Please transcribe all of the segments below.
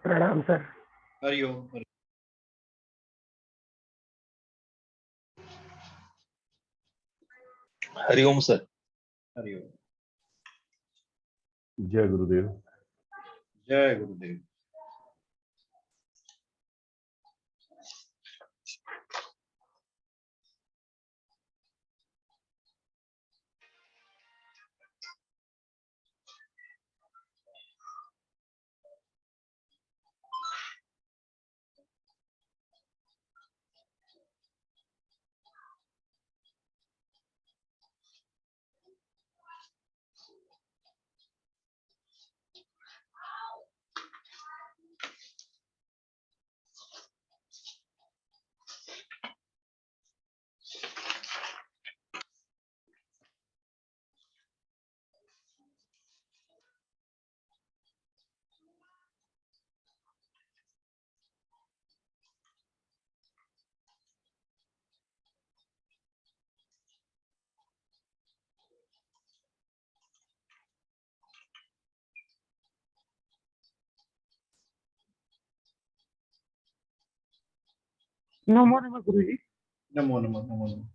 प्रणाम sir. Hariom. Hariom sir. Hariom. जय गुरुदेव। जय गुरुदेव। नमो नमः गुरु जी। नमो नमः। नमो नमः।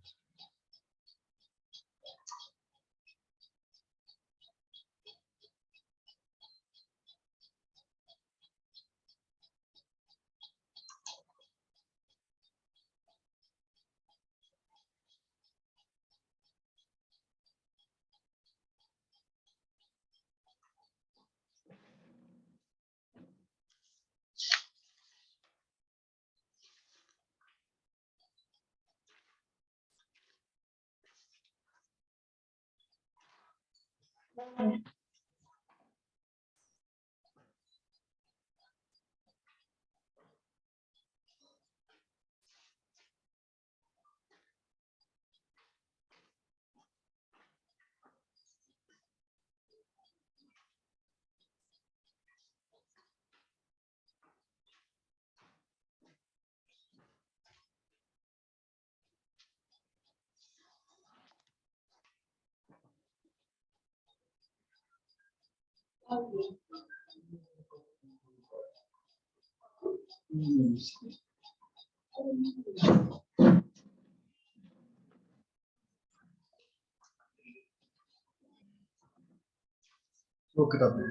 वो किताब दे।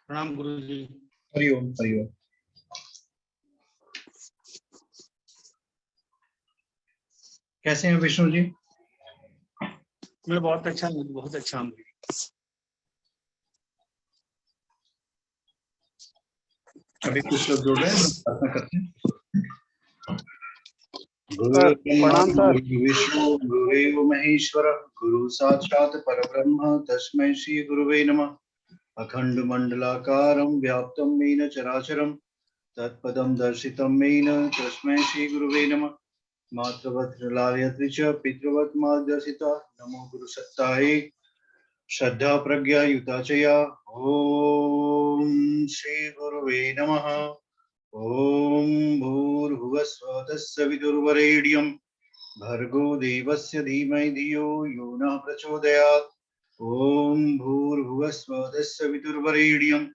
प्रणाम गुरु जी। हरिओम। हरिओम। कैसे हैं विष्णु जी? मैं बहुत अच्छा हूँ, बहुत अच्छा हूँ। अभी कुछ लोग जुड़ रहे हैं, प्रार्थना करते हैं। सर, प्रणाम सर। विष्णु गुरुदेव महेश्वर गुरु साक्षात् परब्रह्म तस्मै श्री गुरुवे नमः। अखंड मंडलाकारं व्याप्तं येन चराचरं तत्पदं दर्शितं येन तस्मै श्री गुरुवे नमः। मातृवत् लालयति च पितृवत् मार्गदर्शिता नमो गुरुसत्तायै श्रद्धा प्रज्ञा युता च या। ओम श्री गुरुवे नमः। ओम भूर्भुवस्सुः तत्सवितुर्वरेण्यं भर्गो देवस्य धीमहि धियो यो नः प्रचोदयात्। ओम भूर्भुवस्सुः तत्सवितुर्वरेण्यं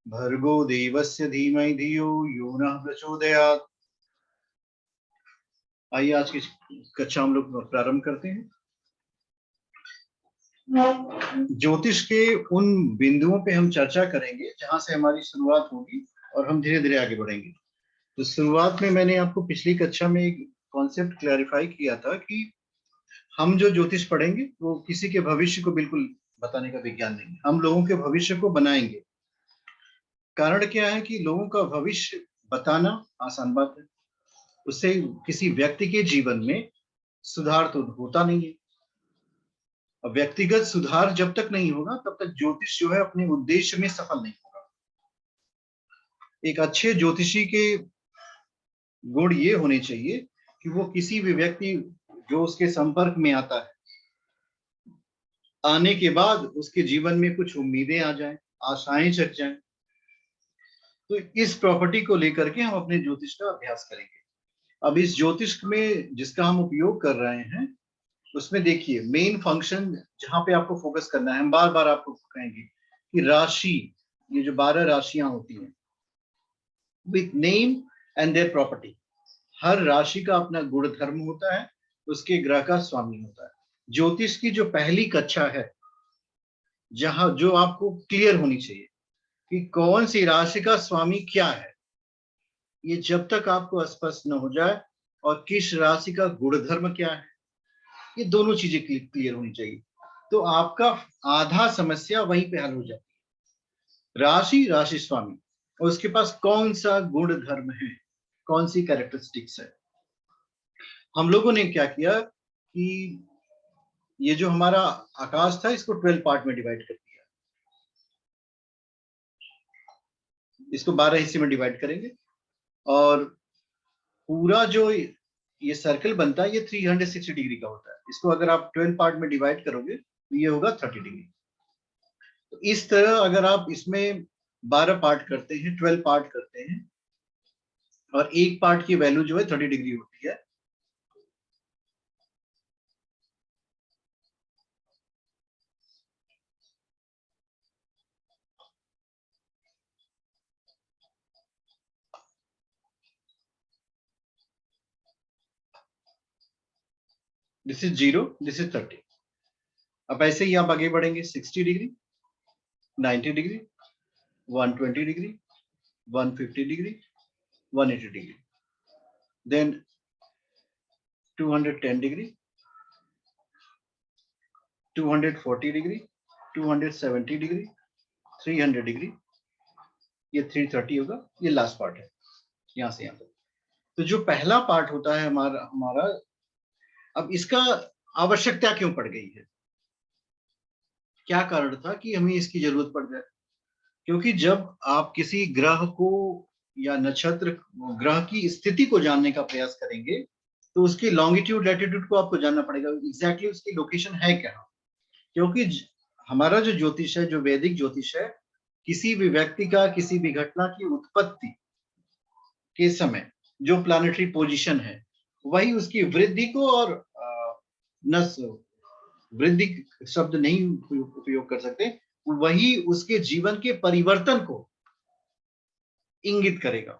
भर्गो देवस्य धीमहि धियो यो नः प्रचोदयात्। आइए आज की कक्षा हम लोग प्रारंभ करते हैं। ज्योतिष के उन बिंदुओं पे हम चर्चा करेंगे जहां से हमारी शुरुआत होगी और हम धीरे धीरे आगे बढ़ेंगे। तो शुरुआत में मैंने आपको पिछली कक्षा में एक कॉन्सेप्ट क्लैरिफाई किया था कि हम जो ज्योतिष पढ़ेंगे वो किसी के भविष्य को बिल्कुल बताने का विज्ञान नहीं है, हम लोगों के भविष्य को बनाएंगे। कारण क्या है कि लोगों का भविष्य बताना आसान बात है, उससे किसी व्यक्ति के जीवन में सुधार तो होता नहीं है। व्यक्तिगत सुधार जब तक नहीं होगा तब तक ज्योतिष जो है अपने उद्देश्य में सफल नहीं होगा। एक अच्छे ज्योतिषी के गुण ये होने चाहिए कि वो किसी भी व्यक्ति जो उसके संपर्क में आता है, आने के बाद उसके जीवन में कुछ उम्मीदें आ जाएं, आशाएं जग जाएं। तो इस प्रॉपर्टी को लेकर के हम अपने ज्योतिष का अभ्यास करेंगे। अब इस ज्योतिष में जिसका हम उपयोग कर रहे हैं उसमें देखिए मेन फंक्शन जहां पे आपको फोकस करना है, हम बार बार आपको कहेंगे कि राशि, ये जो 12 राशियां होती हैं with name and their property, हर राशि का अपना गुण धर्म होता है, उसके ग्रह का स्वामी होता है। ज्योतिष की जो पहली कक्षा है, जहां जो आपको क्लियर होनी चाहिए कि कौन सी राशि का स्वामी क्या है, ये जब तक आपको स्पष्ट न हो जाए, और किस राशि का गुणधर्म क्या है, ये दोनों चीजें क्लियर होनी चाहिए, तो आपका आधा समस्या वहीं पे हल हो जाती है। राशि, राशि स्वामी, और उसके पास कौन सा गुण धर्म है, कौन सी कैरेक्टरिस्टिक्स है। हम लोगों ने क्या किया कि ये जो हमारा आकाश था, इसको 12 पार्ट में डिवाइड कर दिया, इसको 12 हिस्से में डिवाइड करेंगे, और पूरा जो ये सर्कल बनता है ये 360 डिग्री का होता है। इसको अगर आप 12 पार्ट में डिवाइड करोगे तो ये होगा 30 डिग्री। तो इस तरह अगर आप इसमें 12 पार्ट करते हैं, 12 पार्ट करते हैं, और एक पार्ट की वैल्यू जो है 30 डिग्री होती है, दिस इज 0, दिस इज 30। अब ऐसे ही आप आगे बढ़ेंगे, 60 degree, 90 degree, 120 degree, 150 degree, 180 degree, then 210 degree, 240 degree, 270 degree, 300 degree, ये 330 होगा, ये लास्ट पार्ट है यहां से यहां तक। तो जो पहला पार्ट होता है हमारा, अब इसका आवश्यकता क्यों पड़ गई है, क्या कारण था कि हमें इसकी जरूरत पड़ जाए? क्योंकि जब आप किसी ग्रह को या नक्षत्र ग्रह की स्थिति को जानने का प्रयास करेंगे, तो उसकी लॉन्गिट्यूड लैटिट्यूड को आपको जानना पड़ेगा, एग्जैक्टली उसकी लोकेशन है क्या। क्योंकि हमारा जो ज्योतिष है, जो वैदिक ज्योतिष है, किसी भी व्यक्ति का, किसी भी घटना की उत्पत्ति के समय जो प्लानिटरी पोजीशन है, वही उसकी वृद्धि को, और नस वृद्धि शब्द नहीं उपयोग कर सकते, वही उसके जीवन के परिवर्तन को इंगित करेगा।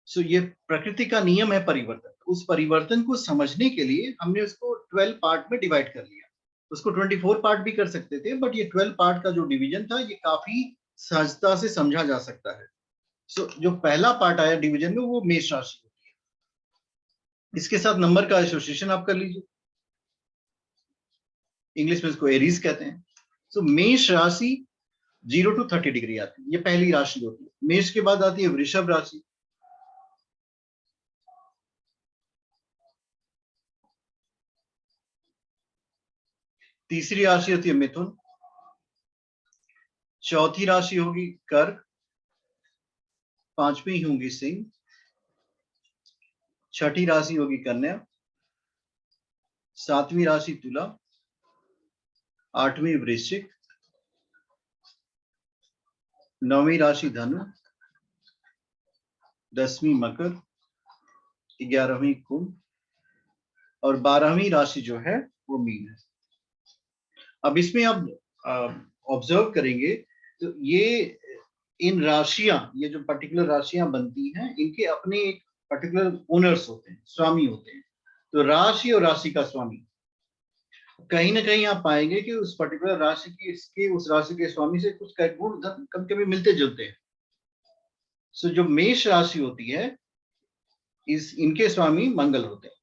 सो ये प्रकृति का नियम है परिवर्तन। उस परिवर्तन को समझने के लिए हमने उसको 12 पार्ट में डिवाइड कर लिया। उसको 24 पार्ट भी कर सकते थे, बट ये 12 पार्ट का जो डिवीजन था, ये काफी सहजता से समझा जा सकता है। सो जो पहला पार्ट आया डिवीजन में, वो मेष राशि होती है। इसके साथ नंबर का एसोसिएशन आप कर लीजिए, इंग्लिश में इसको एरीज कहते हैं। सो मेष राशि 0 to 30 डिग्री आती है, ये पहली राशि होती है। मेष के बाद आती है वृषभ राशि, तीसरी राशि होती है मिथुन, चौथी राशि होगी कर्क, पांचवी होगी सिंह, छठी राशि होगी कन्या, सातवीं राशि तुला, आठवीं वृश्चिक, नौवीं राशि धनु, 10वीं मकर, 11वीं कुंभ, और 12वीं राशि जो है वो मीन है। अब इसमें आप ऑब्जर्व करेंगे तो ये इन राशियां, ये जो पर्टिकुलर राशियां बनती हैं, इनके अपने एक पर्टिकुलर ओनर्स होते हैं, स्वामी होते हैं। तो राशि और राशि का स्वामी, कहीं ना कहीं आप पाएंगे कि उस पर्टिकुलर राशि की, इसके उस राशि के स्वामी से कुछ गुण कभी कभी मिलते जुलते हैं। सो जो मेष राशि होती है, इनके स्वामी मंगल होते हैं।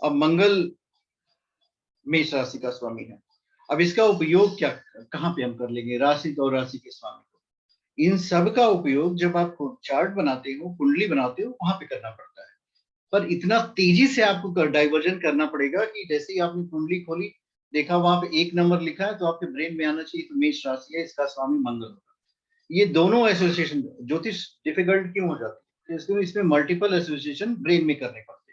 अब मंगल मेष राशि का स्वामी है। अब इसका उपयोग क्या, कहां पे हम कर लेंगे राशि और राशि के स्वामी को? इन सब का उपयोग जब आप चार्ट बनाते हो, कुंडली बनाते हो, वहां पे करना पड़ता है। पर इतना तेजी से आपको डाइवर्जन करना पड़ेगा कि जैसे ही आपने कुंडली खोली, देखा वहां पे 1 नंबर लिखा है, तो आपके ब्रेन में आना चाहिए तो मेष राशि है, इसका स्वामी मंगल होगा। ये दोनों एसोसिएशन, ज्योतिष डिफिकल्ट क्यों हो जाती है? इसको इसमें मल्टीपल एसोसिएशन ब्रेन में करने पड़ते हैं।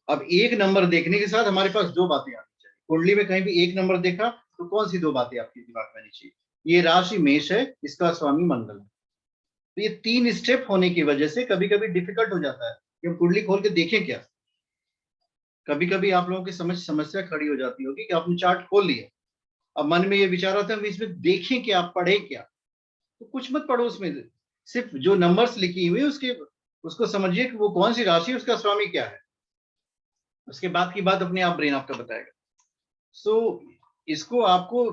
अब 1 नंबर देखने के साथ हमारे पास 2 बातें आनी चाहिए। कुंडली में कहीं भी 1 नंबर देखा तो कौन सी 2 बातें आपके दिमाग में आनी चाहिए? ये राशि मेष है, इसका स्वामी मंगल है। तो ये 3 स्टेप होने की वजह से कभी कभी डिफिकल्ट हो जाता है कि हम कुंडली खोल के देखें क्या। कभी कभी आप लोगों की समस्या खड़ी हो जाती होगी कि आपने चार्ट खोल लिया, अब मन में ये विचार आता है हम इसमें देखें क्या, पढ़ें क्या। तो कुछ मत पढ़ो उसमें, सिर्फ जो नंबर्स लिखी हुई उसके उसको समझिए कि वो कौन सी राशि, उसका स्वामी क्या है। उसके बाद की बात अपने आप ब्रेन आपका बताएगा। सो इसको आपको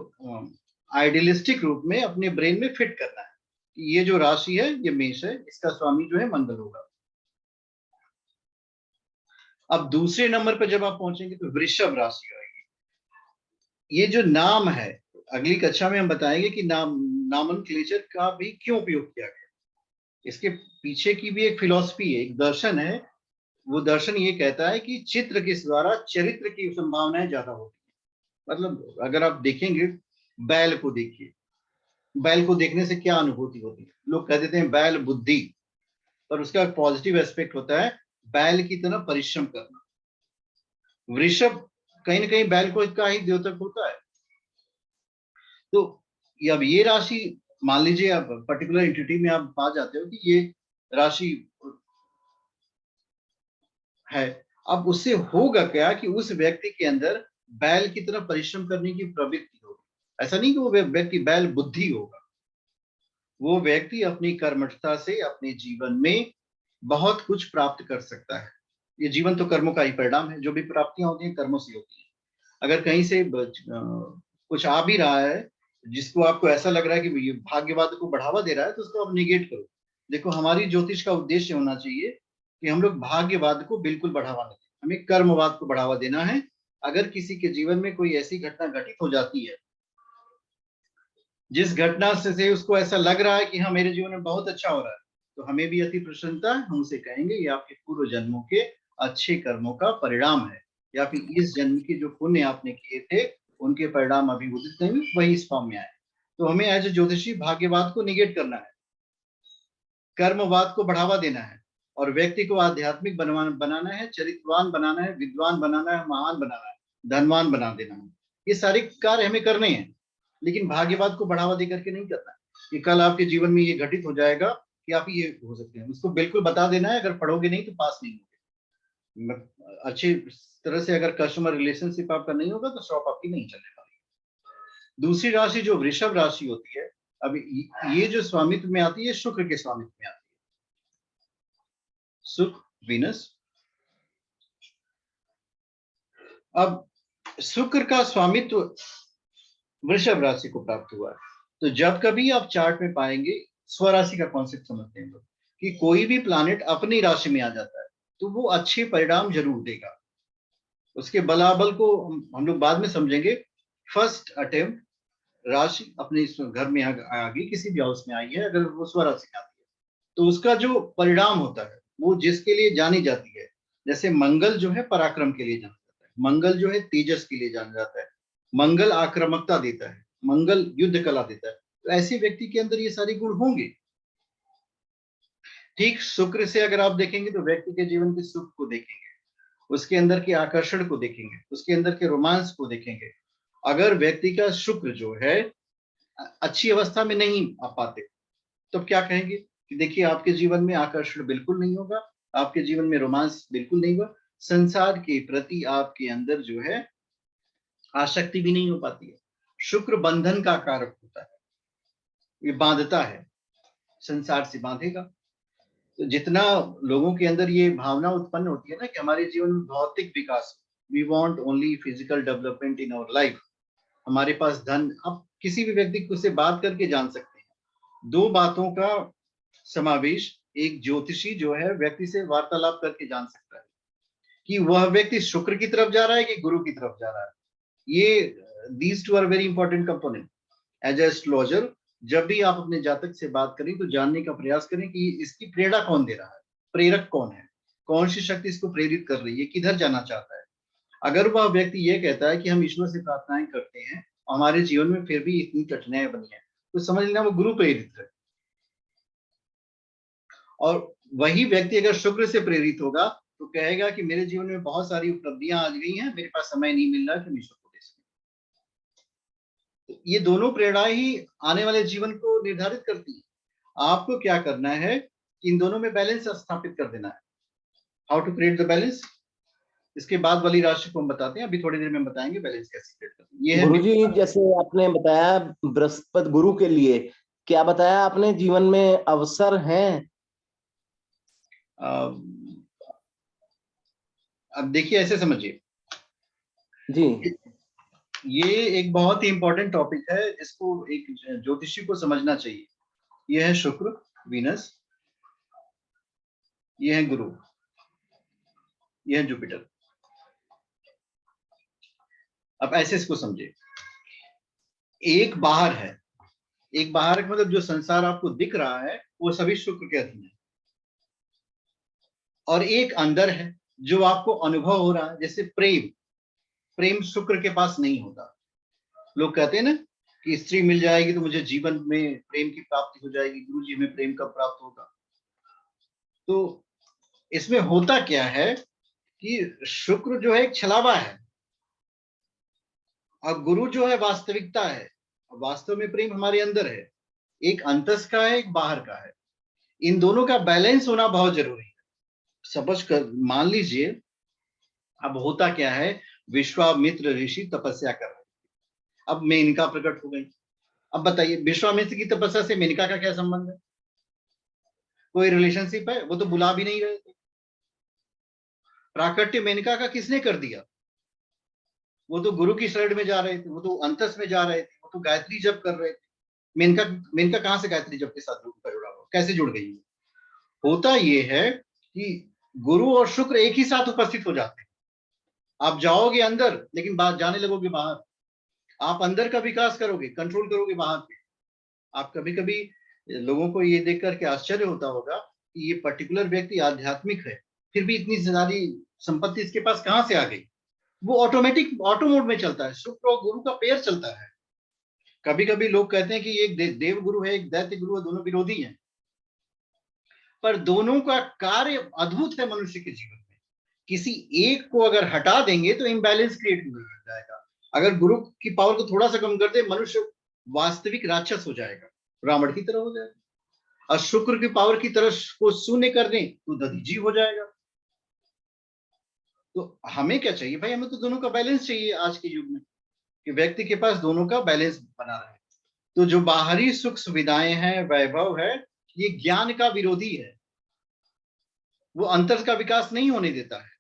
आइडियलिस्टिक रूप में अपने ब्रेन में फिट करना है कि ये जो राशि है ये मेष है, इसका स्वामी जो है मंगल होगा। अब दूसरे नंबर पर जब आप पहुंचेंगे तो वृषभ राशि आएगी। ये जो नाम है, अगली कक्षा में हम बताएंगे कि नामनक्लेचर का भी क्यों उपयोग किया गया, इसके पीछे की भी एक फिलॉसफी है, एक दर्शन है। वो दर्शन ये कहता है कि चित्र के द्वारा चरित्र की संभावनाएं ज्यादा होती है। मतलब अगर आप देखेंगे, बैल को देखिए, बैल को देखने से क्या अनुभूति होती है, लोग कह देते हैं बैल बुद्धि, पर उसका पॉजिटिव एस्पेक्ट होता है बैल की तरह परिश्रम करना। वृषभ कहीं ना कहीं बैल को का ही द्योतक होता है। तो अब ये राशि मान लीजिए, आप पर्टिकुलर एंटिटी में आप पा जाते हो कि ये राशि है, अब उससे होगा क्या कि उस व्यक्ति के अंदर बैल की तरह परिश्रम करने की प्रवृत्ति होगी। ऐसा नहीं कि वो व्यक्ति बैल बुद्धि होगा, वो व्यक्ति अपनी कर्मठता से अपने जीवन में बहुत कुछ प्राप्त कर सकता है। ये जीवन तो कर्मों का ही परिणाम है, जो भी प्राप्तियां होती हैं कर्मों से होती हैं। अगर कहीं से कुछ आ भी रहा है जिसको आपको ऐसा लग रहा है कि ये भाग्यवाद को बढ़ावा दे रहा है, तो उसको आप निगेट करो। देखो, हमारी ज्योतिष का उद्देश्य होना चाहिए कि हम लोग भाग्यवाद को बिल्कुल बढ़ावा नहीं दें, हमें कर्मवाद को बढ़ावा देना है। अगर किसी के जीवन में कोई ऐसी घटना घटित हो जाती है जिस घटना से उसको ऐसा लग रहा है कि हाँ मेरे जीवन में बहुत अच्छा हो रहा है, तो हमें भी अति प्रसन्नता है, हम उसे कहेंगे ये आपके पूर्व जन्मों के अच्छे कर्मों का परिणाम है, या फिर इस जन्म के जो पुण्य आपने किए थे उनके परिणाम अभी उदित नहीं, वही इस फॉर्म में आए। तो हमें एज ए ज्योतिषी भाग्यवाद को निगेट करना है, कर्मवाद को बढ़ावा देना है, और व्यक्ति को आध्यात्मिक बनाना है, चरित्रवान बनाना है, विद्वान बनाना है, महान बनाना है, धनवान बना देना है। ये सारे कार्य हमें करने हैं, लेकिन भाग्यवाद को बढ़ावा देकर के नहीं करना है कि कल आपके जीवन में ये घटित हो जाएगा कि आप ये हो सकते हैं। उसको बिल्कुल बता देना है, अगर पढ़ोगे नहीं तो पास नहीं होगे। अच्छी तरह से अगर कस्टमर रिलेशनशिप आपका नहीं होगा तो शॉप आपकी नहीं चलने वाली। दूसरी राशि जो वृषभ राशि होती है, अब ये जो स्वामित्व में आती है, शुक्र के स्वामित्व में आती है, शुक्र वीनस। अब शुक्र का स्वामित्व वृषभ राशि को प्राप्त हुआ है। तो जब कभी आप चार्ट में पाएंगे, स्वराशि का कॉन्सेप्ट समझते हैं लोग, कि कोई भी प्लैनेट अपनी राशि में आ जाता है तो वो अच्छे परिणाम जरूर देगा। उसके बलाबल को हम लोग बाद में समझेंगे। फर्स्ट अटेम्प्ट राशि अपने घर में आ गई, किसी भी हाउस में आई है, अगर वो स्वराशि में आती है तो उसका जो परिणाम होता है वो जिसके लिए जानी जाती है, जैसे मंगल जो है पराक्रम के लिए जाना जाता है, मंगल जो है तेजस के लिए जाना जाता है, मंगल आक्रामकता देता है, मंगल युद्ध कला देता है। तो ऐसे व्यक्ति के अंदर ये सारे गुण होंगे। ठीक शुक्र से अगर आप देखेंगे तो व्यक्ति के जीवन के सुख को देखेंगे, उसके अंदर के आकर्षण को देखेंगे, उसके अंदर के रोमांस को देखेंगे। अगर व्यक्ति का शुक्र जो है अच्छी अवस्था में नहीं आ पाते तो क्या कहेंगे कि देखिए आपके जीवन में आकर्षण बिल्कुल नहीं होगा, आपके जीवन में रोमांस बिल्कुल नहीं होगा, संसार के प्रति आपके अंदर जो है आसक्ति भी नहीं हो पाती है। शुक्र बंधन का कारक होता है, ये बांधता है, संसार से बांधेगा। तो जितना लोगों के अंदर ये भावना उत्पन्न होती है ना कि हमारे जीवन में भौतिक विकास, we want only physical development in our life, हमारे पास धन, आप किसी भी व्यक्ति को से बात करके जान सकते हैं। दो बातों का समावेश एक ज्योतिषी जो है व्यक्ति से वार्तालाप करके जान सकता है कि वह व्यक्ति शुक्र की तरफ जा रहा है कि गुरु की तरफ जा रहा है। ये these two are very important component. As a astrologer जब भी आप अपने जातक से बात करें तो जानने का प्रयास करें कि इसकी प्रेरणा कौन दे रहा है, प्रेरक कौन है, कौन सी शक्ति इसको प्रेरित कर रही है, किधर जाना चाहता है। अगर वह व्यक्ति ये कहता है कि हम ईश्वर से प्रार्थनाएं करते हैं, हमारे जीवन में फिर भी इतनी कठिनाइयां बनी है, तो समझ लेना वो गुरु प्रेरित है। और वही व्यक्ति अगर शुक्र से प्रेरित होगा तो कहेगा कि मेरे जीवन में बहुत सारी उपलब्धियां आ गई हैं, मेरे पास समय नहीं मिल रहा कि ईश्वर को दे सके। ये दोनों प्रेरणाएं ही आने वाले जीवन को निर्धारित करती है। आपको क्या करना है, इन दोनों में बैलेंस स्थापित कर देना है। How to create the balance, इसके बाद वाली राशि को हम बताते हैं, अभी थोड़ी देर में बताएंगे बैलेंस कैसे क्रिएट करते हैं। ये है गुरुजी, जैसे आपने बताया बृहस्पति गुरु के लिए, क्या बताया आपने जीवन में अवसर हैं? अब देखिए, ऐसे समझिए जी ये एक बहुत ही इंपॉर्टेंट टॉपिक है, जिसको एक ज्योतिषी को समझना चाहिए। ये है शुक्र, वीनस, ये है गुरु, ये है जुपिटर। अब ऐसे इसको समझिए, एक बाहर है, एक बाहर मतलब जो संसार आपको दिख रहा है वो सभी शुक्र के अधीन है, और एक अंदर है जो आपको अनुभव हो रहा है, जैसे प्रेम। प्रेम शुक्र के पास नहीं होता। लोग कहते हैं ना कि स्त्री मिल जाएगी तो मुझे जीवन में प्रेम की प्राप्ति हो जाएगी, गुरु जी में प्रेम कब प्राप्त होगा। तो इसमें होता क्या है कि शुक्र जो है एक छलावा है, और गुरु जो है वास्तविकता है। वास्तव में प्रेम हमारे अंदर है, एक अंतस का है, एक बाहर का है। इन दोनों का बैलेंस होना बहुत जरूरी है। समझ कर मान लीजिए, अब होता क्या है, विश्वामित्र ऋषि तपस्या कर रहे हैं, अब मेनका प्रकट हो गई। अब बताइए, विश्वामित्र की तपस्या से मेनका का क्या संबंध है? कोई रिलेशनशिप है? वो तो बुला भी नहीं रहे थे। प्राकट्य मेनका का किसने कर दिया? वो तो गुरु की शरण में जा रहे थे, वो तो अंतस में जा रहे थे, वो तो गायत्री जप कर रहे थे। मेनका मेनका कहां से गायत्री जप के साथ जुड़ा हुआ, कैसे जुड़ गई? होता ये है कि गुरु और शुक्र एक ही साथ उपस्थित हो जाते हैं। आप जाओगे अंदर, लेकिन बात जाने लगोगे बाहर। आप अंदर का विकास करोगे, कंट्रोल करोगे बाहर पे। आप कभी कभी लोगों को ये देख करके आश्चर्य होता होगा कि ये पर्टिकुलर व्यक्ति आध्यात्मिक है, फिर भी इतनी सारी संपत्ति इसके पास कहां से आ गई? वो ऑटोमेटिक ऑटो मोड में चलता है। शुक्र और गुरु का पेयर चलता है। कभी कभी लोग कहते हैं कि एक देव गुरु है, एक दैत्य गुरु है, दोनों विरोधी हैं, पर दोनों का कार्य अद्भुत है मनुष्य के जीवन में। किसी एक को अगर हटा देंगे तो इम्बैलेंस क्रिएट हो जाएगा। अगर गुरु की पावर को थोड़ा सा कम कर दे, मनुष्य वास्तविक राक्षस हो जाएगा, रावण की तरह हो जाएगा। और शुक्र की पावर की तरफ को शून्य कर दें तो दधीजी हो जाएगा। तो हमें क्या चाहिए भाई? हमें तो दोनों का बैलेंस चाहिए आज के युग में, कि व्यक्ति के पास दोनों का बैलेंस बना रहे। तो जो बाहरी सुख सुविधाएं हैं, वैभव है, ये ज्ञान का विरोधी है, वो अंतर का विकास नहीं होने देता है।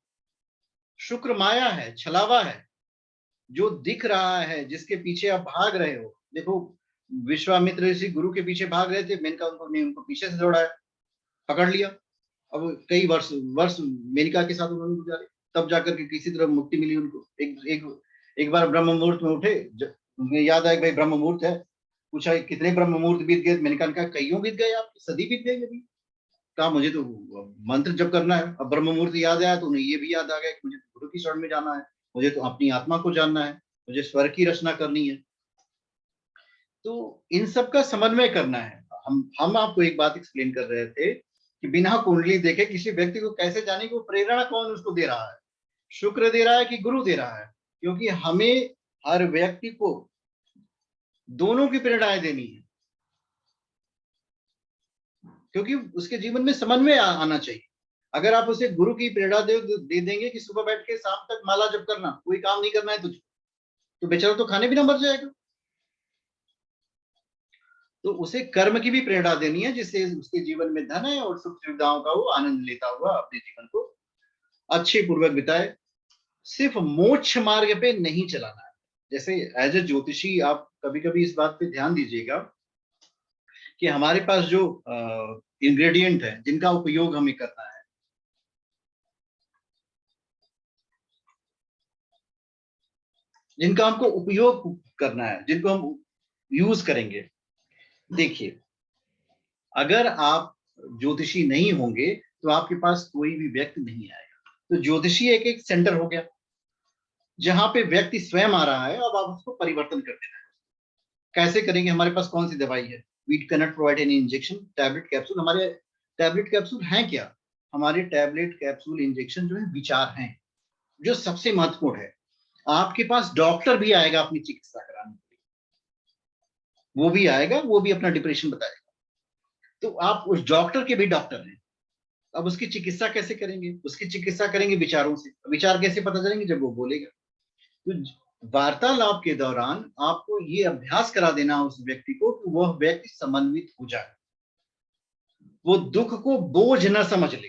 शुक्र माया है, छलावा है, जो दिख रहा है, जिसके पीछे आप भाग रहे हो। देखो, विश्वामित्र ऋषि गुरु के पीछे भाग रहे थे, मेनका उनको पीछे से दौड़ाया, पकड़ लिया। अब कई वर्ष मेनका के साथ उन्होंने गुजारे, तब जाकर के किसी तरह मुक्ति मिली उनको। एक बार ब्रह्म मुहूर्त में उठे, उन्हें याद आया भाई ब्रह्म मुहूर्त है। पूछा कितने ब्रह्म मुहूर्त बीत गए? मेनका ने कहा कईयों बीत गए, आपकी सदी बीत गई अभी। कहा मुझे तो मंत्र जप करना है। अब ब्रह्म मुहूर्त याद आया तो उन्हें ये भी याद आ गया कि मुझे गुरु की शरण में जाना है, मुझे तो अपनी आत्मा को जानना है, मुझे स्वर्ग की रचना करनी है। तो इन सब का समन्वय करना है। हम आपको एक बात एक्सप्लेन कर रहे थे कि बिना कुंडली देखे किसी व्यक्ति को कैसे जाने की प्रेरणा कौन उसको दे रहा है, शुक्र दे रहा है कि गुरु दे रहा है? क्योंकि हमें हर व्यक्ति को दोनों की प्रेरणाएं देनी है, क्योंकि उसके जीवन में समन्वय आना चाहिए। अगर आप उसे गुरु की प्रेरणा दे देंगे कि सुबह बैठ के शाम तक माला जप करना, कोई काम नहीं करना है तुझे, तो बेचारा तो खाने बिना मर जाएगा। तो उसे कर्म की भी प्रेरणा देनी है, जिससे उसके जीवन में धन है और सुख सुविधाओं का वो आनंद लेता हुआ अपने जीवन को अच्छे पूर्वक बिताए। सिर्फ मोक्ष मार्ग पे नहीं चलाना है। जैसे एज ए ज्योतिषी आप कभी कभी इस बात पे ध्यान दीजिएगा कि हमारे पास जो इंग्रेडिएंट है, जिनका उपयोग हमें करना है, जिनका हमको उपयोग करना है, जिनको हम यूज करेंगे। देखिए, अगर आप ज्योतिषी नहीं होंगे तो आपके पास कोई भी व्यक्ति नहीं आएगा। तो ज्योतिषी एक सेंटर हो गया, जहां पे व्यक्ति स्वयं आ रहा है। अब आप उसको परिवर्तन कर देना है। कैसे करेंगे? हमारे पास कौन सी दवाई है? We cannot provide any injection, tablet capsule. हमारे टैबलेट कैप्सूल हैं क्या? हमारे टैबलेट कैप्सूल इंजेक्शन जो है विचार हैं, जो सबसे महत्वपूर्ण है। आपके पास डॉक्टर भी आएगा अपनी चिकित्सा कराने के लिए, वो भी आएगा, वो भी अपना डिप्रेशन बताएगा। तो आप उस डॉक्टर के भी डॉक्टर हैं। अब उसकी चिकित्सा कैसे करेंगे? उसकी चिकित्सा करेंगे विचारों से। विचार कैसे पता चलेंगे? जब वो बोलेगा। तो वार्तालाप के दौरान आपको ये अभ्यास करा देना उस व्यक्ति को कि वह व्यक्ति समन्वित हो जाए, वो दुख को बोझ न समझ ले।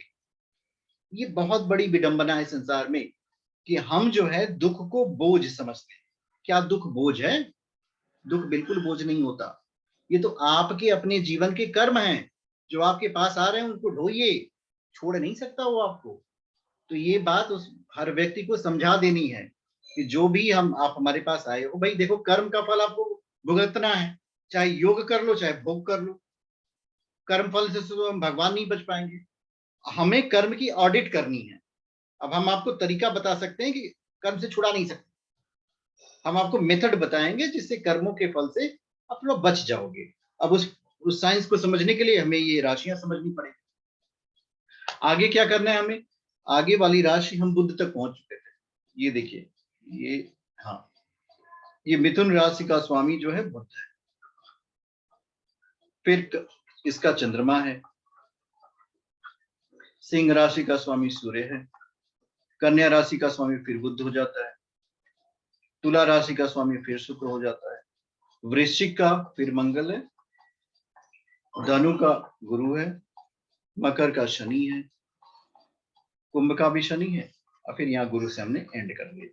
ये बहुत बड़ी विडंबना है संसार में कि हम जो है दुख को बोझ समझते हैं। क्या दुख बोझ है? दुख बिल्कुल बोझ नहीं होता। ये तो आपके अपने जीवन के कर्म हैं जो आपके पास आ रहे हैं, उनको ढोइए, छोड़ नहीं सकता वो आपको। तो ये बात उस हर व्यक्ति को समझा देनी है कि जो भी आप हमारे पास आए हो, भाई देखो कर्म का फल आपको भुगतना है, चाहे योग कर लो चाहे भोग कर लो। कर्म फल से तो हम भगवान नहीं बच पाएंगे, हमें कर्म की ऑडिट करनी है। अब हम आपको तरीका बता सकते हैं कि कर्म से छुड़ा नहीं सकते, हम आपको मेथड बताएंगे जिससे कर्मों के फल से आप लोग बच जाओगे। अब उस साइंस को समझने के लिए हमें ये राशियां समझनी पड़ेगी। आगे क्या करना है हमें? आगे वाली राशि हम बुध तक पहुंच चुके थे। ये देखिए, ये हाँ, ये मिथुन राशि का स्वामी जो है बुध है। फिर इसका चंद्रमा है। सिंह राशि का स्वामी सूर्य है। कन्या राशि का स्वामी फिर बुध हो जाता है। तुला राशि का स्वामी फिर शुक्र हो जाता है। वृश्चिक का फिर मंगल है। धनु का गुरु है। मकर का शनि है। कुंभ का भी शनि है। और फिर यहाँ गुरु से हमने एंड कर दिया।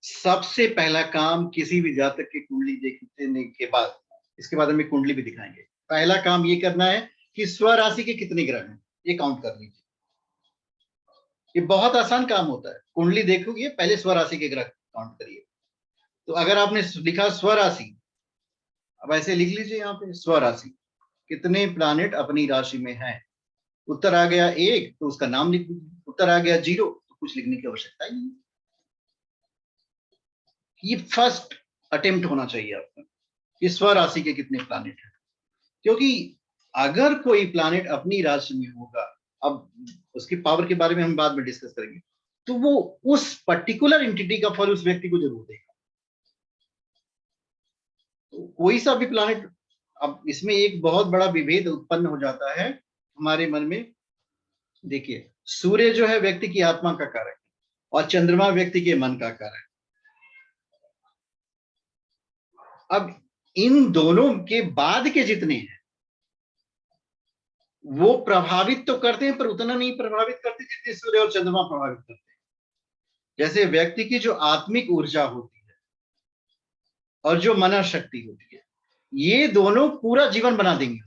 सबसे पहला काम किसी भी जातक की कुंडली देखने के बाद, इसके बाद हमें कुंडली भी दिखाएंगे, पहला काम ये करना है कि स्वराशि के कितने ग्रह हैं ये काउंट कर लीजिए। ये बहुत आसान काम होता है। कुंडली देखोगे, पहले स्वराशि के ग्रह काउंट करिए। तो अगर आपने लिखा स्वराशि, अब ऐसे लिख लीजिए यहाँ पे स्वराशि, कितने प्लैनेट अपनी राशि में हैं। उत्तर आ गया 1 तो उसका नाम लिख दीजिए, उत्तर आ गया 0 तो कुछ लिखने की आवश्यकता ही नहीं। ये फर्स्ट अटेम्प्ट होना चाहिए आपका कि स्वराशि के कितने प्लैनेट हैं। क्योंकि अगर कोई प्लैनेट अपनी राशि में होगा, अब उसकी पावर के बारे में हम बाद में डिस्कस करेंगे, तो वो उस पर्टिकुलर एंटिटी का फल उस व्यक्ति को जरूर देगा। तो कोई सा भी प्लैनेट, अब इसमें एक बहुत बड़ा विभेद उत्पन्न हो जाता है हमारे मन में। देखिए, सूर्य जो है व्यक्ति की आत्मा का कारक है और चंद्रमा व्यक्ति के मन का कारक है। अब इन दोनों के बाद के जितने हैं वो प्रभावित तो करते हैं पर उतना नहीं प्रभावित करते जितने सूर्य और चंद्रमा प्रभावित करते हैं। जैसे व्यक्ति की जो आत्मिक ऊर्जा होती है और जो मन शक्ति होती है, ये दोनों पूरा जीवन बना देंगे।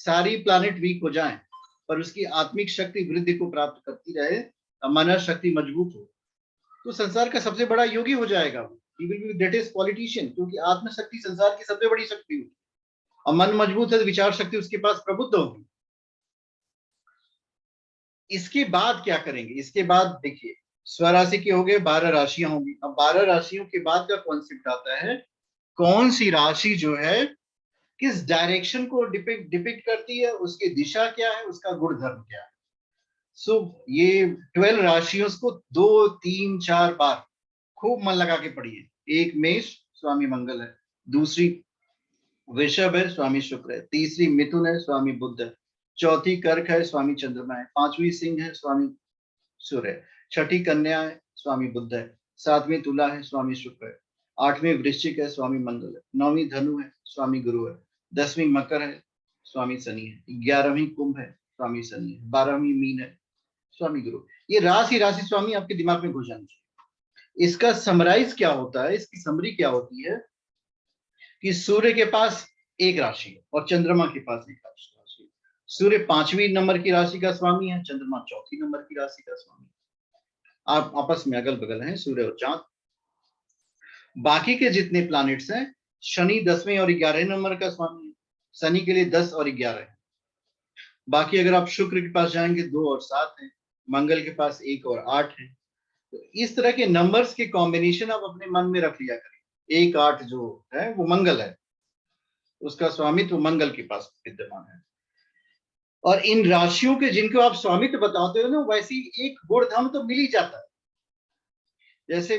सारी प्लैनेट वीक हो जाएं पर उसकी आत्मिक शक्ति वृद्धि को प्राप्त करती रहे, मन शक्ति मजबूत हो, तो संसार का सबसे बड़ा योगी हो जाएगा। He will be the greatest politician, क्योंकि आत्मशक्ति संसार की सबसे बड़ी शक्ति होगी। और मन मजबूत है तो विचार शक्ति उसके पास प्रबुद्ध होगी। इसके बाद क्या करेंगे? इसके बाद देखिए, स्वराशि के हो गए, 12 राशियां होंगी। अब 12 राशियों के बाद का कॉन्सेप्ट आता है कौन सी राशि जो है किस डायरेक्शन को डिपिक्ट करती है, उसकी दिशा क्या है, उसका गुण धर्म क्या है। सो ये 12 राशियों को 2, 3, 4 बार खूब मन लगा के पढ़िए। एक मेष स्वामी मंगल है, दूसरी वृषभ है स्वामी शुक्र है, तीसरी मिथुन है स्वामी बुध है, चौथी कर्क है स्वामी चंद्रमा है, पांचवी सिंह है स्वामी सूर्य है, छठी कन्या है स्वामी बुध है, सातवीं तुला है स्वामी शुक्र है, आठवीं वृश्चिक है स्वामी मंगल है, नौवीं धनु है स्वामी गुरु है, 10वीं मकर है स्वामी शनि है, 11वीं कुंभ है स्वामी शनि है, 12वीं मीन है स्वामी गुरु। ये राशि स्वामी आपके दिमाग में घुस जाना चाहिए। इसका समराइज क्या होता है, इसकी समरी क्या होती है कि सूर्य के पास एक राशि है और चंद्रमा के पास एक राशि है। सूर्य 5वीं नंबर की राशि का स्वामी है, चंद्रमा 4थी नंबर की राशि का स्वामी। आप आपस में अगल बगल हैं सूर्य और चांद। बाकी के जितने प्लैनेट्स हैं, शनि 10वें और 11वें नंबर का स्वामी है, शनि के लिए 10 और 11 है। बाकी अगर आप शुक्र के पास जाएंगे 2 और 7 है, मंगल के पास 1 और 8 है। तो इस तरह के नंबर्स के कॉम्बिनेशन आप अपने मन में रख लिया करें। 1, 8 जो है वो मंगल है, उसका स्वामित्व मंगल के पास विद्यमान है। और इन राशियों के जिनको आप स्वामित्व बताते हो ना, वैसी एक गुणधर्म तो मिल ही जाता है। जैसे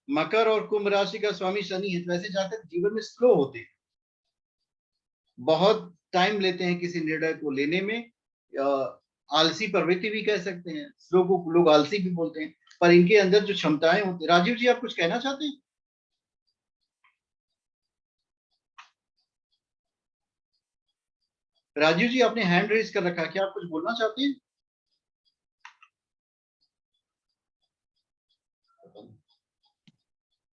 मकर और कुंभ राशि का स्वामी शनि है, तो वैसे जातक जीवन में स्लो होते हैं। बहुत टाइम लेते हैं किसी निर्णय को लेने में, आलसी प्रवृत्ति भी कह सकते हैं, लोग आलसी भी बोलते हैं, पर इनके अंदर जो क्षमताएं होती। राजीव जी, आप कुछ कहना चाहते हैं? राजीव जी, आपने हैंड रेज कर रखा है, क्या आप कुछ बोलना चाहते हैं?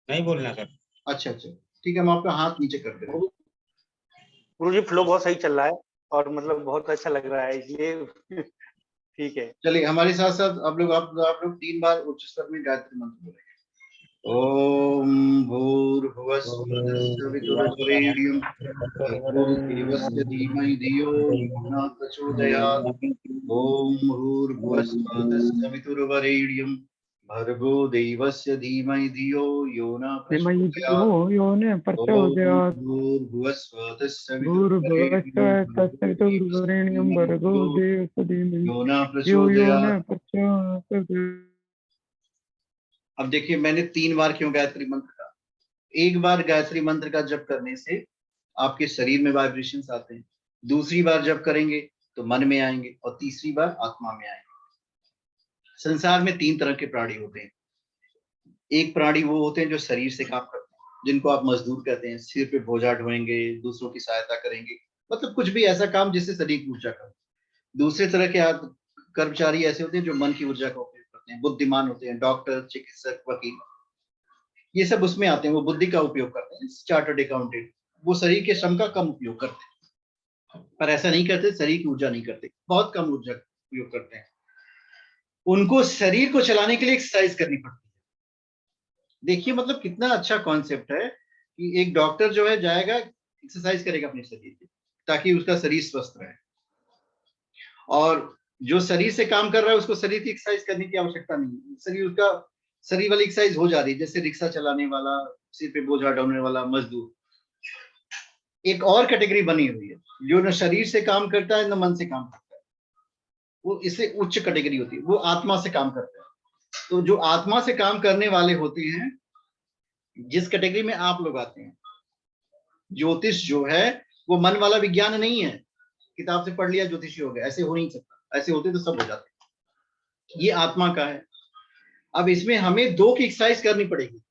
नहीं बोलना सर। अच्छा अच्छा, ठीक है, हम आपका हाथ नीचे कर दे रहे हैं। गुरुजी फ्लो बहुत सही चल रहा है और मतलब बहुत अच्छा लग रहा है, इसलिए ठीक है। चलिए, हमारे साथ साथ आप लोग 3 बार उच्च स्वर में गायत्री मंत्र बोलेंगे। ओम भूर्भुवः स्वः सवितुर्वरेण्यं भर्गो देवस्य धीमहि धियो यो न प्रचोदयात्। ओम भूर्भुवः स्वः सवितुर्वरेण्यं भर्गो देवस्य धीमहि धियो यो न प्रचोदयात्। यो न प्रचोदयात्। भूर्भुवः स्वः भूर्भुवस्सुवरेण्यं सवितुर्वरेण्यं भर्गो देवस्य धीमहि यो न धियो यो न प्रचोदयात्। प्रचोदयात्। अब देखिए, मैंने 3 बार क्यों गायत्री मंत्र का। एक बार गायत्री मंत्र का जप करने से आपके शरीर में वाइब्रेशंस आते हैं, दूसरी बार जप करेंगे तो मन में आएंगे, और तीसरी बार आत्मा में आएंगे। संसार में 3 तरह के प्राणी होते हैं। एक प्राणी वो होते हैं जो शरीर से काम करते हैं, जिनको आप मजदूर कहते हैं, सिर पे बोझा ढोएंगे, दूसरों की सहायता करेंगे, मतलब कुछ भी ऐसा काम जिससे शरीर की ऊर्जा करें। दूसरे तरह के कर्मचारी ऐसे होते हैं जो मन की ऊर्जा का उपयोग करते हैं, बुद्धिमान होते हैं, डॉक्टर, चिकित्सक, वकील, ये सब उसमें आते हैं, वो बुद्धि का उपयोग करते हैं। चार्टर्ड अकाउंटेंट, वो शरीर के श्रम का कम उपयोग करते हैं, पर ऐसा नहीं करते, शरीर की ऊर्जा नहीं करते, बहुत कम ऊर्जा उपयोग करते हैं। उनको शरीर को चलाने के लिए एक्सरसाइज करनी पड़ती है। देखिए मतलब कितना अच्छा कॉन्सेप्ट है कि एक डॉक्टर जो है जाएगा, एक्सरसाइज करेगा अपने शरीर की, ताकि उसका शरीर स्वस्थ रहे, और जो शरीर से काम कर रहा है उसको शरीर की एक्सरसाइज करने की आवश्यकता नहीं है। शरीर वाली एक्सरसाइज हो जा रही है, जैसे रिक्शा चलाने वाला, सिर पे बोझा ढोने वाला मजदूर। एक और कैटेगरी बनी हुई है जो न शरीर से काम करता है न मन से काम करता है, वो इससे उच्च कैटेगरी होती है, वो आत्मा से काम करता है। तो जो आत्मा से काम करने वाले होते हैं, जिस कैटेगरी में आप लोग आते हैं, ज्योतिष जो है वो मन वाला विज्ञान नहीं है, किताब से पढ़ लिया ज्योतिषी हो गया, ऐसे हो नहीं सकता। ऐसे होते तो सब हो जाते। ये आत्मा का है। अब इसमें हमें 2 की एक्सरसाइज करनी पड़ेगी,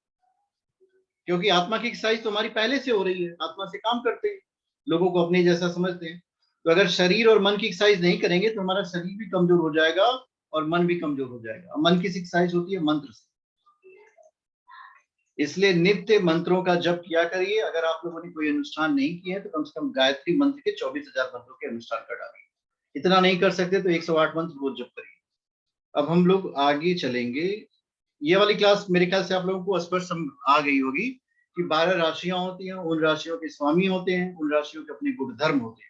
क्योंकि आत्मा की एक्सरसाइज तो हमारी पहले से हो रही है, आत्मा से काम करते हैं, लोगों को अपने जैसा समझते हैं। तो अगर शरीर और मन की एक्सरसाइज नहीं करेंगे तो हमारा शरीर भी कमजोर हो जाएगा और मन भी कमजोर हो जाएगा। मन की एक्सरसाइज होती है मंत्र से, इसलिए नित्य मंत्रों का जप किया करिए। अगर आप लोगों ने कोई अनुष्ठान नहीं किया है तो कम से कम गायत्री मंत्र के 24,000 मंत्रों के अनुष्ठान कर डालिए। इतना नहीं कर सकते तो 108 मंत्र रोज जप करिए। अब हम लोग आगे चलेंगे। ये वाली क्लास मेरे ख्याल से आप लोगों को स्पष्ट आ गई होगी कि 12 राशियां होती हैं, उन राशियों के स्वामी होते हैं, उन राशियों के अपने गुण धर्म होते हैं।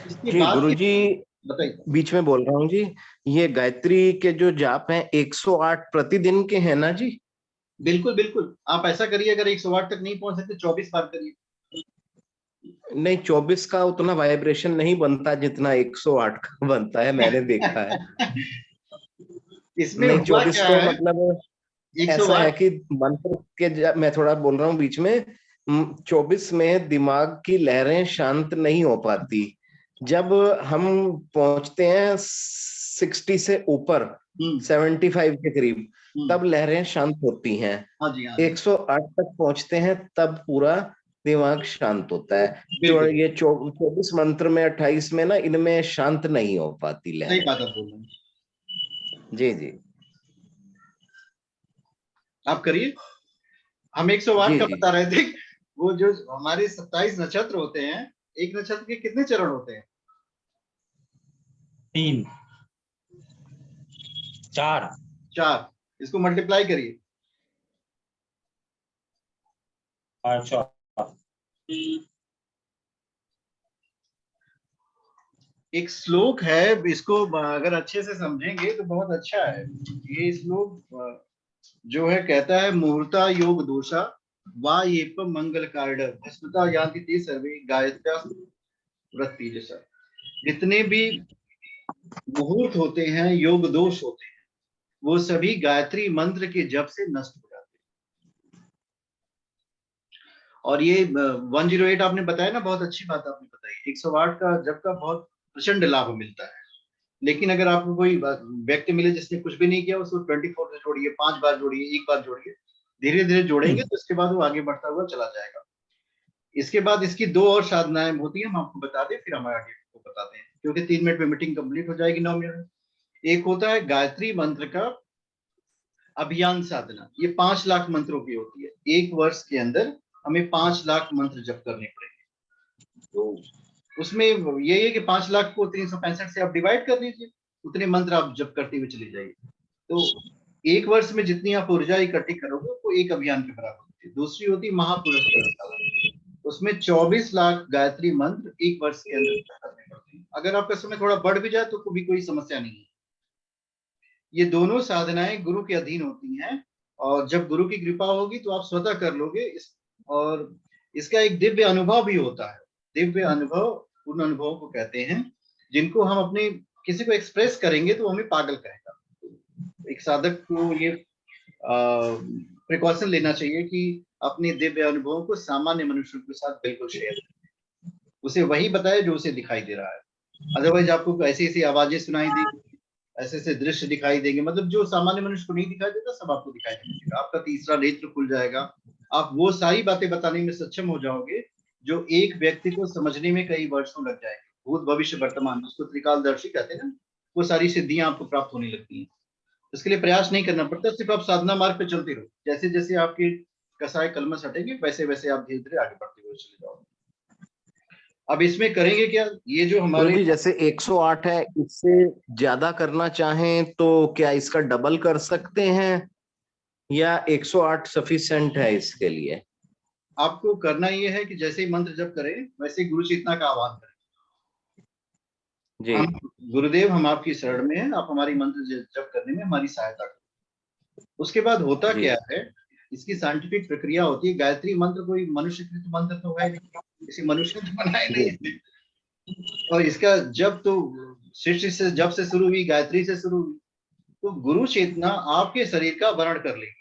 इसके जी बाद गुरुजी, बताइए। बीच में बोल रहा हूँ जी, ये गायत्री के जो जाप हैं 108 प्रतिदिन के हैं ना जी? बिल्कुल बिल्कुल, आप ऐसा करिए, अगर 108 तक नहीं पहुंच सकते 24 बार करिए। नहीं, 24 का उतना वाइब्रेशन नहीं बनता जितना 108 का बनता है, मैंने देखा है। इसमें नहीं, हुआ 24 क्या तो है, मतलब ऐसा है 108 कि मंत्र के मैं थोड़ा बोल रहा हूँ बीच में, 24 में दिमाग की लहरें शांत नहीं हो पाती। जब हम पहुंचते हैं 60 से ऊपर, 75 के करीब, तब लहरें शांत होती हैं। हाँ जी, हाँ जी। 108 तक पहुंचते हैं तब पूरा दिमाग शांत होता है। जो बिल्कुल ये 24 मंत्र में, 28 में ना, इनमें शांत नहीं हो पाती सही लहरें। बात आप बोल रहे हैं। जी जी आप करिए। हम 108 जी का जी। बता रहे थे। वो जो हमारे 27 नक्षत्र होते हैं, एक नक्षत्र के कितने चरण होते हैं? 3 4 4। इसको मल्टीप्लाई करिए। 5 एक श्लोक है, इसको अगर अच्छे से समझेंगे तो बहुत अच्छा है। ये श्लोक जो है कहता है, मुहूर्ता योग दोषा वा ये मंगल कारण स्मृता यान्ति ते सर्वे गायत्र्या वृत्ति। जैसा जितने भी मुहूर्त होते हैं, योग दोष होते हैं, वो सभी गायत्री मंत्र के जप से नष्ट हो जाते हैं। और ये 108 आपने बताया ना, बहुत अच्छी बात आपने बताई। 108 का जप का बहुत प्रचंड लाभ मिलता है। लेकिन अगर आपको कोई व्यक्ति मिले जिसने कुछ भी नहीं किया, उसको 24 से जोड़िए, 5 बार जोड़िए, 1 बार जोड़िए, धीरे धीरे जोड़ेंगे तो इसके बाद वो आगे बढ़ता हुआ चला जाएगा। इसके बाद इसकी 2 और साधनाएं होती हैं, हम आपको बता दें, फिर हम आगे को बताते हैं, क्योंकि 3 मिनट में मीटिंग कंप्लीट हो जाएगी, 9 मिनट में। एक होता है गायत्री मंत्र का अभियान साधना। ये 5 लाख मंत्रों की होती है। 1 वर्ष के अंदर हमें 5 लाख मंत्र जप करने पड़ेंगे। तो उसमें ये है कि 5 लाख को 365 से आप डिवाइड कर लीजिए, उतने मंत्र आप जप करते हुए चले जाइए। तो 1 वर्ष में जितनी आप ऊर्जा इकट्ठी करोगे वो एक अभियान के बराबर होती है। दूसरी होती है महापुरुष, उसमें 24 लाख गायत्री मंत्र 1 वर्ष के अंदर करने पड़ते हैं। अगर आपका समय थोड़ा बढ़ भी जाए तो भी कोई समस्या नहीं है। ये दोनों साधनाएं गुरु के अधीन होती हैं, और जब गुरु की कृपा होगी तो आप स्वतः कर लोगे। और इसका एक दिव्य अनुभव भी होता है। दिव्य अनुभव उन अनुभवों को कहते हैं जिनको हम अपने किसी को एक्सप्रेस करेंगे तो हमें पागल कहेगा। एक साधक को ये प्रिकॉशन लेना चाहिए कि अपने दिव्य अनुभवों को सामान्य मनुष्यों के साथ बिल्कुल शेयर करें। उसे वही बताए जो उसे दिखाई दे रहा है। अदरवाइज आपको ऐसी ऐसी आवाजें सुनाई देंगी, ऐसे ऐसे दृश्य दिखाई देंगे, मतलब जो सामान्य मनुष्य को नहीं दिखाई देता सब आपको दिखाई देगा। आपका तीसरा नेत्र खुल जाएगा। आप वो सारी बातें बताने में सक्षम हो जाओगे जो एक व्यक्ति को समझने में कई वर्षों लग जाएंगे। भूत भविष्य वर्तमान, उसको त्रिकालदर्शी कहते हैं ना, वो सारी सिद्धियां आपको प्राप्त होने लगती हैं। इसके लिए प्रयास नहीं करना पड़ता, सिर्फ आप साधना मार्ग पे चलते रहो। जैसे जैसे आपके कसाय कलमश हटेंगे वैसे वैसे आप धीरे धीरे आगे बढ़ते हुए चले जाओगे। अब इसमें करेंगे क्या, ये जो हमारे जी जैसे 108 है, इससे ज्यादा करना चाहें तो क्या इसका डबल कर सकते हैं या 108 सफिशिएंट है इसके लिए? आपको करना ये है कि जैसे ही मंत्र जप करें वैसे गुरु चेतना का आह्वान करें। जी हम गुरुदेव, हम आपकी शरण में हैं, आप हमारी मंत्र जप करने में हमारी सहायता करें। उसके बाद होता जी। क्या है, इसकी साइंटिफिक प्रक्रिया होती है। गायत्री मंत्र कोई मनुष्यकृत मंत्र तो है नहीं, किसी मनुष्य ने बनाया नहीं है। और इसका जब तो सृष्टि से जब से शुरू हुई, गायत्री से शुरू हुई, तो गुरु चेतना आपके शरीर का वर्ण कर लेगी।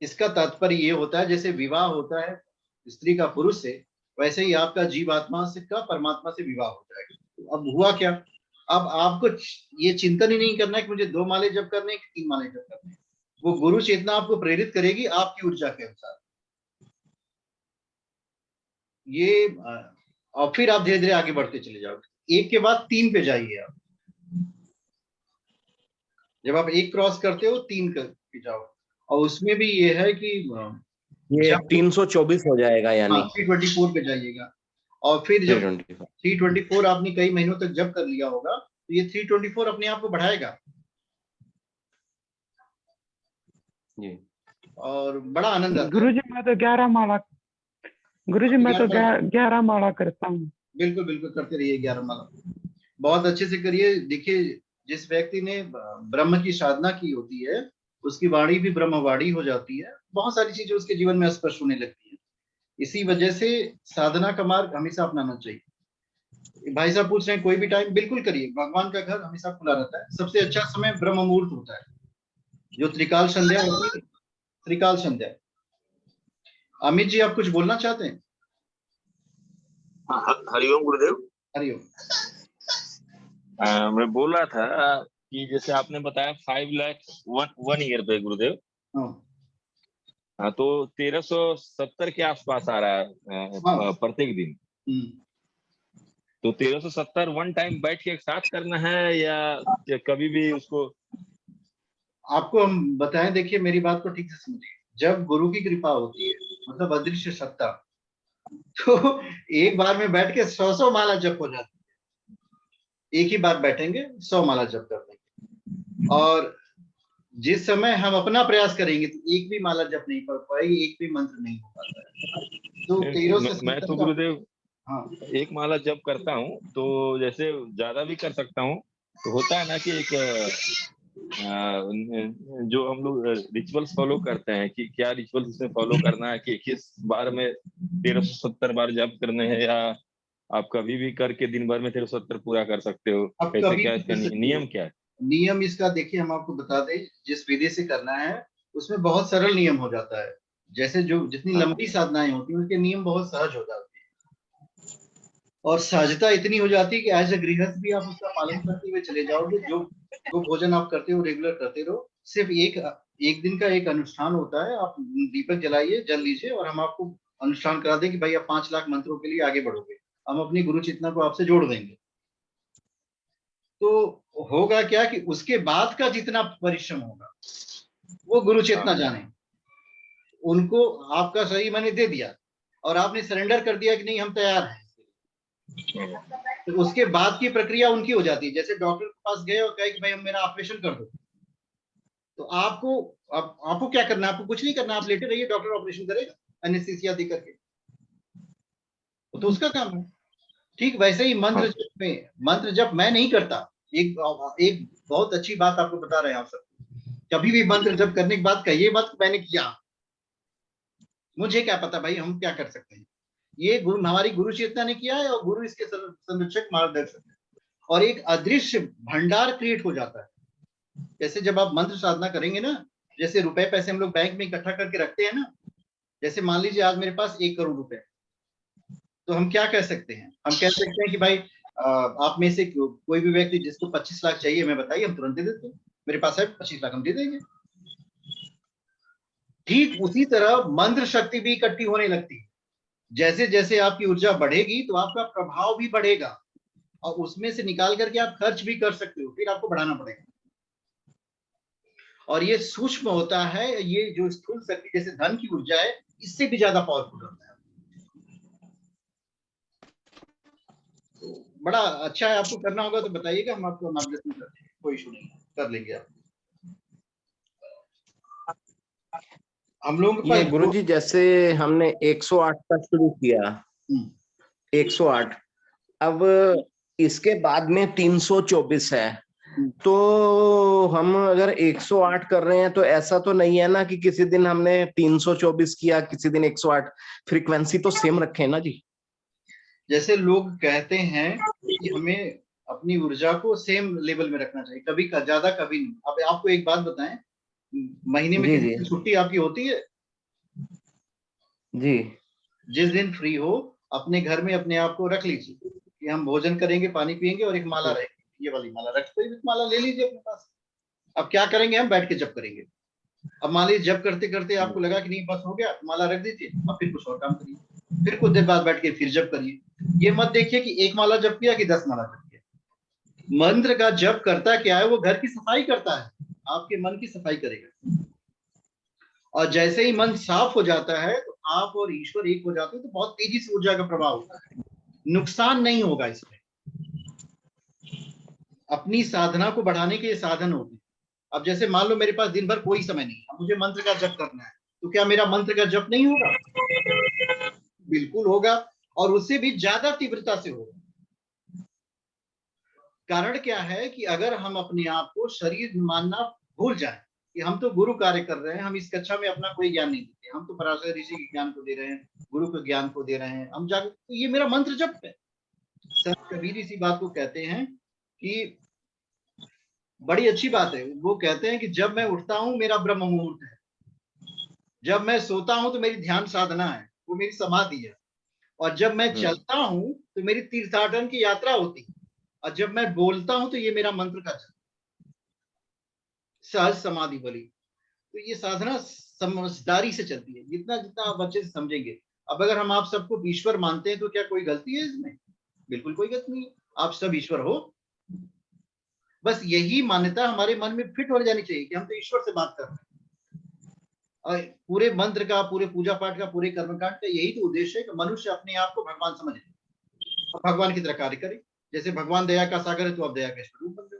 इसका तात्पर्य ये होता है जैसे विवाह होता है स्त्री का पुरुष से, वैसे ही आपका जीवात्मा से का परमात्मा से विवाह हो जाएगा। तो अब हुआ क्या, अब आपको ये चिंतन ही नहीं करना है कि मुझे 2 माले जप करने हैं कि 3 माले जप करने हैं। वो गुरु चेतना आपको प्रेरित करेगी आपकी ऊर्जा के अनुसार। ये और फिर आप धीरे धीरे आगे बढ़ते चले जाओगे। 1 के बाद 3 पे जाइए आप। जब आप 1 क्रॉस करते हो 3 पे जाओ। और उसमें भी ये है कि ये 324 हो जाएगा यानी 324 पे जाइएगा। और फिर जब 324। 324 आपने कई महीनों तक जब कर लिया होगा तो ये 324 अपने आप को बढ़ाएगा जी। और बड़ा आनंद आता है। गुरुजी मैं तो 11 माला, गुरुजी मैं तो 11 माला करता हूँ। बिल्कुल बिल्कुल करते रहिए 11 माला, बहुत अच्छे से करिए। देखिए जिस व्यक्ति ने ब्रह्म की साधना की होती है उसकी वाणी भी ब्रह्मवाणी हो जाती है। बहुत सारी चीजें उसके जीवन में स्पष्ट होने लगती है। इसी वजह से साधना का मार्ग हमेशा अपनाना चाहिए। भाई साहब पूछ रहे हैं कोई भी टाइम, बिल्कुल करिए। भगवान का घर हमेशा खुला रहता है। सबसे अच्छा समय ब्रह्म मुहूर्त होता है, जो त्रिकाल संध्या होती है। त्रिकाल संध्या। अमित जी आप कुछ बोलना चाहते हैं? हरिओम गुरुदेव। हरिओम। मैं बोल रहा था कि जैसे आपने बताया 5 लाख 1 ईयर पे गुरुदेव। हाँ तो 1370 के आसपास आ रहा है प्रत्येक दिन। तो 1370 1 टाइम बैठ के एक साथ करना है या कभी भी उसको? आपको हम बताएं, देखिए मेरी बात को ठीक से समझिए। जब गुरु की कृपा होती है, मतलब अदृश्य सत्ता, तो एक बार में बैठ के 100 माला जप हो जाती है। एक ही बार बैठेंगे 100 माला जप कर देंगे। और जिस समय हम अपना प्रयास करेंगे तो एक भी माला जप नहीं पढ़ पाएगी, एक भी मंत्र नहीं हो पाता है। तो 1370 मैं तो गुरुदेव हाँ 1 माला जप करता हूँ, तो जैसे ज्यादा भी कर सकता हूँ। तो होता है ना कि एक जो हम लोग रिचुअल्स फॉलो करते हैं कि क्या रिचुअल्स इसमें फॉलो करना है कि किस बार में 1370 बार जप करने हैं, या आप कभी भी करके दिन भर में 1370 पूरा कर सकते हो? कैसे, क्या इसका नियम क्या है? नियम इसका देखिए हम आपको बता दें। जिस विधि से करना है उसमें बहुत सरल नियम हो जाता है। जैसे जो जितनी लंबी साधनाएं होती हैं उसके नियम बहुत सहज हो जाते हैं और सहजता इतनी हो जाती है कि एज अ गृहस्थ भी आप उसका पालन करते हुए चले जाओगे। जो जो भोजन आप करते हो रेगुलर करते रहो। सिर्फ एक दिन का एक अनुष्ठान होता है, आप दीपक जलाइए, जल लीजिए और हम आपको अनुष्ठान करा दें कि भाई आप 5 लाख मंत्रों के लिए आगे बढ़ोगे, हम अपनी गुरु चेतना को आपसे जोड़ देंगे। तो होगा क्या कि उसके बाद का जितना परिश्रम होगा वो गुरु चेतना जाने। उनको आपका शरीर मैंने दे दिया और आपने सरेंडर कर दिया कि नहीं हम तैयार हैं, तो उसके बाद की प्रक्रिया उनकी हो जाती है। जैसे डॉक्टर के पास गए और कहे कि भाई हम मेरा ऑपरेशन कर दो, तो आपको क्या करना है? आपको कुछ नहीं करना, आप लेटे रहिए, डॉक्टर ऑपरेशन करेगा एनेस्थीसिया दे करके, तो उसका काम है। ठीक वैसे ही मंत्र जप मैं नहीं करता। एक बहुत अच्छी बात आपको बता रहे हैं आप सब, कभी भी मंत्र जप करने के बाद कहिए मत मैंने किया, मुझे क्या पता भाई हम क्या कर सकते हैं। ये हमारी गुरु चेतना ने किया है और गुरु इसके संरक्षक मार्गदर्शक है और एक अदृश्य भंडार क्रिएट हो जाता है। जैसे जब आप मंत्र साधना करेंगे ना, जैसे रुपए पैसे हम लोग बैंक में इकट्ठा करके रखते हैं ना, जैसे मान लीजिए आज मेरे पास 1 करोड़ रुपए, तो हम क्या कह सकते हैं? हम कह सकते हैं कि भाई आप में से कोई भी व्यक्ति जिसको 25 लाख चाहिए हमें बताइए, हम तुरंत दे देते हैं, मेरे पास है 25 लाख हम दे देंगे। ठीक उसी तरह मंत्र शक्ति भी इकट्ठी होने लगती है। जैसे जैसे आपकी ऊर्जा बढ़ेगी तो आपका प्रभाव भी बढ़ेगा और उसमें से निकाल करके आप खर्च भी कर सकते हो, फिर आपको बढ़ाना पड़ेगा। और ये सूक्ष्म होता है, ये जो स्थूल शक्ति जैसे धन की ऊर्जा है इससे भी ज्यादा पावरफुल होता है। तो बड़ा अच्छा है, आपको करना होगा तो बताइएगा, हम आपको मार्गदर्शन करते हैं, कोई इशू नहीं, कर लेंगे आप। हम लोगों के ये पास गुरुजी जैसे हमने 108 का शुरू किया, 108, अब इसके बाद में 324 है, तो हम अगर 108 कर रहे हैं तो ऐसा तो नहीं है ना कि किसी दिन हमने 324 किया, किसी दिन 108, फ्रीक्वेंसी तो सेम रखे ना जी। जैसे लोग कहते हैं कि हमें अपनी ऊर्जा को सेम लेवल में रखना चाहिए, कभी का ज्यादा कभी नहीं। अब आपको एक बात बताएं, महीने में किस दिन छुट्टी आपकी होती है? जी, जिस दिन फ्री हो अपने घर में अपने आप को रख लीजिए कि हम भोजन करेंगे, पानी पिएंगे और एक माला रहेगी, ये वाली माला रख, कोई भी माला ले लीजिए अपने पास। अब क्या करेंगे? हम बैठ के जप करेंगे। अब मान लीजिए जप करते करते आपको लगा कि नहीं बस हो गया, माला रख दीजिए, अब फिर कुछ और काम करिए, फिर कुछ देर बाद बैठ के फिर जप करिए। ये मत देखिए कि 1 माला जप किया कि 10 माला जप किया। मंत्र का जप करता क्या है? वो घर की सफाई करता है, आपके मन की सफाई करेगा। और जैसे ही मन साफ हो जाता है तो आप और ईश्वर एक हो जाते हैं, तो बहुत तेजी से ऊर्जा का प्रभाव होता है, नुकसान नहीं होगा इसमें। अपनी साधना को बढ़ाने के साधन होते हैं। अब जैसे मान लो मेरे पास दिन भर कोई समय नहीं, अब मुझे मंत्र का जप करना है, तो क्या मेरा मंत्र का जप नहीं होगा? बिल्कुल होगा, और उससे भी ज्यादा तीव्रता से होगा। कारण क्या है कि अगर हम अपने आप को शरीर मानना भूल जाए कि हम तो गुरु कार्य कर रहे हैं, हम इस कक्षा में अपना कोई ज्ञान नहीं देते, हम तो पराशर ऋषि के ज्ञान को दे रहे हैं, गुरु के ज्ञान को दे रहे हैं, हम जाकर तो ये मेरा मंत्र जप है। संत कबीर इसी बात को कहते हैं कि बड़ी अच्छी बात है, वो कहते हैं कि जब मैं उठता हूं मेरा ब्रह्म मुहूर्त है, जब मैं सोता हूं तो मेरी ध्यान साधना है, वो मेरी समाधि है, और जब मैं चलता हूं तो मेरी तीर्थाटन की यात्रा होती है, और जब मैं बोलता हूं तो ये मेरा मंत्र का जप, सहज समाधि बली। तो ये साधना समझदारी से चलती है, जितना जितना आप अच्छे से समझेंगे। अब अगर हम आप सबको ईश्वर मानते हैं तो क्या कोई गलती है इसमें? बिल्कुल कोई गलती नहीं, आप सब ईश्वर हो। बस यही मान्यता हमारे मन में फिट हो जानी चाहिए कि हम तो ईश्वर से बात कर रहे हैं। और पूरे मंत्र का, पूरे पूजा पाठ का, पूरे कर्मकांड का यही तो उद्देश्य है कि मनुष्य अपने आप को भगवान समझे और भगवान की तरह कार्य करे। जैसे भगवान दया का सागर है तो आप दया का स्वरूप बन जाओ।